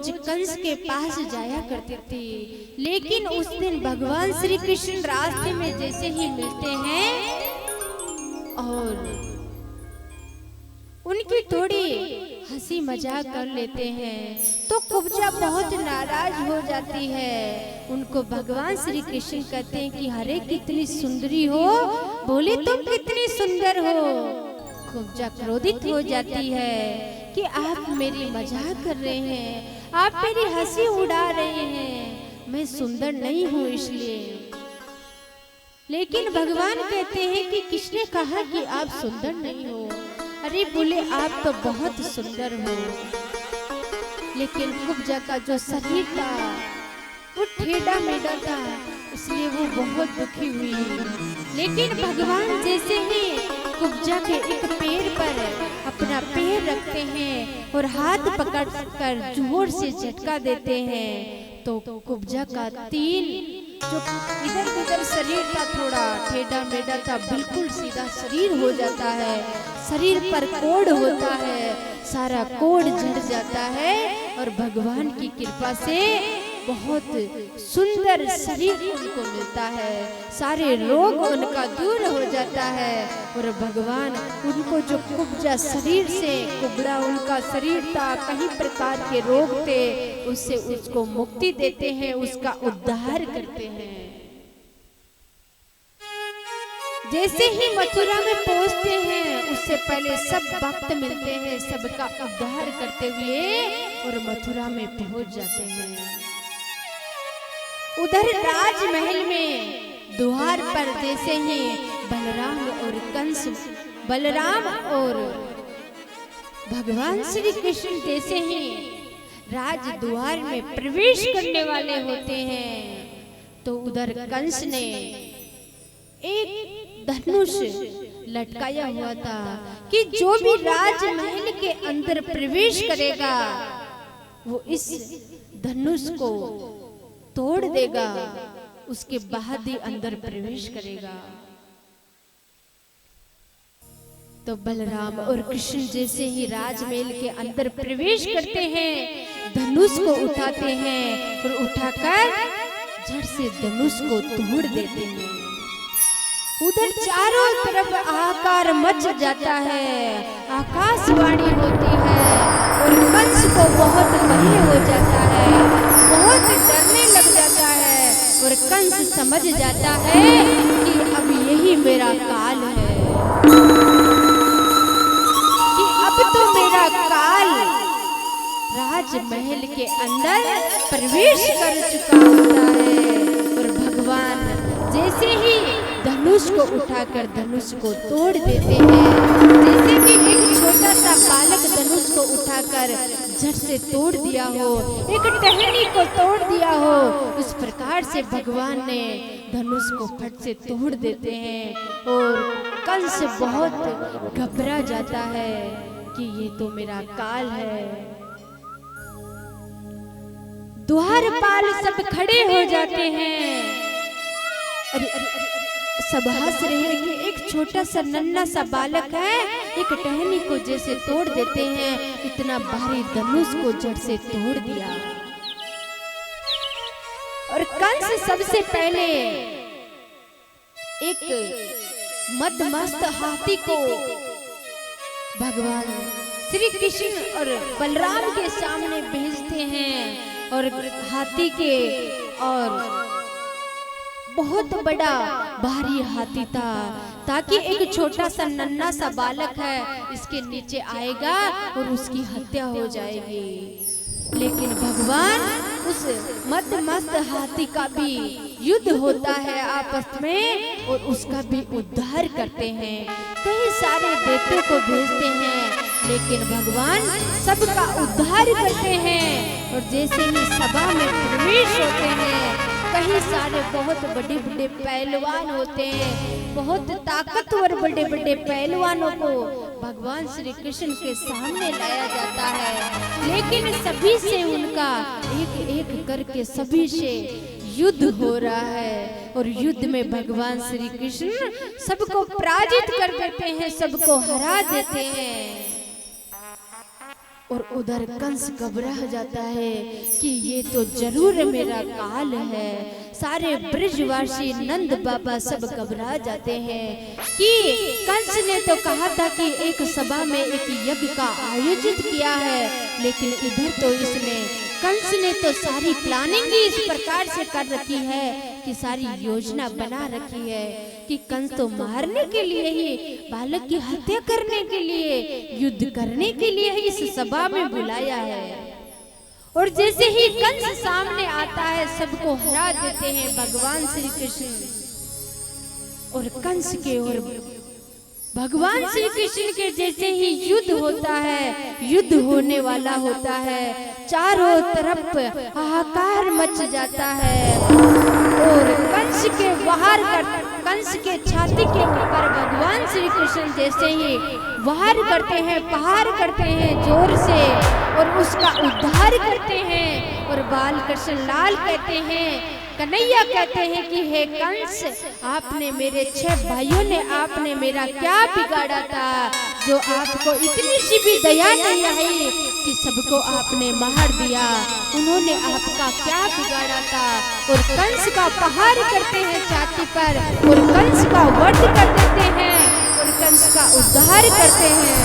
रोज कंस के पास जाया करती थी। लेकिन उस दिन भगवान श्री कृष्ण रास्ते में जैसे ही मिलते हैं और उनकी थोड़ी हंसी मजाक कर लेते हैं तो कुब्जा बहुत नाराज हो जाती है। उनको भगवान श्री कृष्ण कहते हैं कि अरे कितनी सुंदरी हो, बोले तुम कितनी सुंदर हो। कुब्जा क्रोधित हो जाती है कि आप मेरी मजाक कर रहे हैं, आप मेरी हंसी उड़ा रहे हैं, मैं सुंदर नहीं हूँ इसलिए। लेकिन भगवान कहते हैं कि किसने कहा कि आप सुंदर नहीं हो। अरे बोले आप तो बहुत सुंदर हो। लेकिन कुब्जा का जो शरीर था वो टेढ़ा मेढ़ा था, इसलिए वो बहुत दुखी हुई। लेकिन भगवान जैसे ही कुब्जा के एक पैर पर अपना पैर रखते हैं और हाथ पकड़कर जोर से झटका देते हैं तो कुब्जा का तीन जो इधर उधर शरीर था, थोड़ा टेढ़ा मेढ़ा था, बिल्कुल सीधा शरीर हो जाता है। शरीर पर कोढ़ होता है, सारा कोढ़ झड़ जाता है और भगवान की कृपा से बहुत सुंदर शरीर उनको मिलता है। सारे रोग उनका दूर हो जाता है और भगवान उनको जो कुब्जा शरीर से कुबड़ा उनका शरीर था, कई प्रकार के रोग थे, उससे उसको मुक्ति देते हैं, उसका उद्धार करते हैं। जैसे ही मथुरा में पहुंचते हैं उससे पहले सब भक्त मिलते हैं, सबका उद्धार करते हुए और मथुरा में पहुंच जाते हैं। उधर राजमहल में द्वार पर जैसे ही बलराम और कंस, बलराम और भगवान श्री कृष्ण जैसे ही राज द्वार में प्रवेश करने वाले होते हैं तो उधर कंस ने एक धनुष लटकाया हुआ था कि जो भी राजमहल के अंदर प्रवेश करेगा वो इस धनुष को तोड़ देगा, उसके बाद ही अंदर प्रवेश करेगा। तो बलराम और कृष्ण जैसे ही राजमहल के अंदर प्रवेश करते हैं, धनुष को उठाते हैं और उठाकर झट से धनुष को तोड़ देते हैं। उधर चारों तरफ आकार मच जाता है, आकाशवाणी होती है और कंस को बहुत भय हो जाता है, बहुत डरने लग जाता है और कंस समझ जाता है कि अब यही मेरा काल है, कि अब तो मेरा काल राजमहल के अंदर प्रवेश कर चुका होता है। और भगवान जैसे ही धनुष को उठाकर धनुष को तोड़ देते हैं, जैसे कि एक छोटा सा बालक धनुष को उठाकर झट से तोड़ दिया हो, एक टहनी को तोड़ दिया हो, उस प्रकार से भगवान ने धनुष को फट से तोड़ देते हैं। और कंस बहुत घबरा जाता है कि ये तो मेरा काल है। द्वारपाल सब खड़े हो जाते हैं। अरे सब हंस रहे हैं कि एक छोटा सा नन्हा सा बालक है, एक टहनी को जैसे तोड़ देते हैं, इतना भारी धनुष को जड़ से तोड़ दिया। और कंस सबसे पहले एक मदमस्त हाथी को भगवान श्री कृष्ण और बलराम के सामने भेजते हैं और हाथी के और बहुत बड़ा भारी हाथी था, ताकि एक छोटा सा नन्हा सा बालक है इसके नीचे आएगा और उसकी हत्या हो जाएगी। लेकिन भगवान उस मदमस्त हाथी का भी युद्ध होता है आपस में और उसका भी उद्धार करते हैं। कई सारे देवताओं को भेजते हैं लेकिन भगवान सबका उद्धार करते हैं। और जैसे ही सभा में प्रवेश होते हैं, कई सारे बहुत बड़े बड़े पहलवान होते हैं, बहुत ताकतवर बड़े बड़े पहलवानों को भगवान श्री कृष्ण के सामने लाया जाता है। लेकिन सभी से उनका एक एक करके सभी से युद्ध हो रहा है और युद्ध में भगवान श्री कृष्ण सबको पराजित कर देते हैं, सबको हरा देते हैं। और उधर कंस घबरा जाता है कि ये तो जरूर मेरा काल है। सारे ब्रजवासी नंद बाबा सब घबरा जाते हैं कि कंस ने तो कहा था कि एक सभा में एक यज्ञ का आयोजित किया है, लेकिन इधर तो कंस ने तो सारी प्लानिंग ही इस प्रकार से कर रखी है कि सारी योजना बना रखी है कि कंस तो मारने के लिए ही, बालक की हत्या करने के लिए, युद्ध करने के लिए ही इस सभा में बुलाया है। और जैसे ही कंस सामने आता है सबको हरा देते हैं भगवान श्री कृष्ण। और कंस के और भगवान श्री कृष्ण के जैसे ही युद्ध होता है, युद्ध होने वाला होता है, चारों तरफ हाहाकार मच जाता है। और कंस के छाती के ऊपर भगवान श्री कृष्ण जैसे ही वार करते हैं, प्रहार करते हैं जोर से, और उसका उद्धार करते हैं। और बाल कृष्ण लाल कहते हैं, कन्हैया कहते हैं कि हे कंस, आपने मेरे 6 भाइयों ने आपने मेरा क्या बिगाड़ा था, जो आपको इतनी सी भी दया नहीं आई कि सबको आपने मार दिया। उन्होंने आपका क्या बिगाड़ा था। और कंस का प्रहार करते हैं छाती पर, और कंस का वध कर देते हैं, और कंस का उद्धार करते हैं।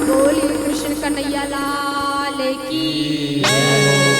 बोलिए कृष्ण कन्हैया लाल की।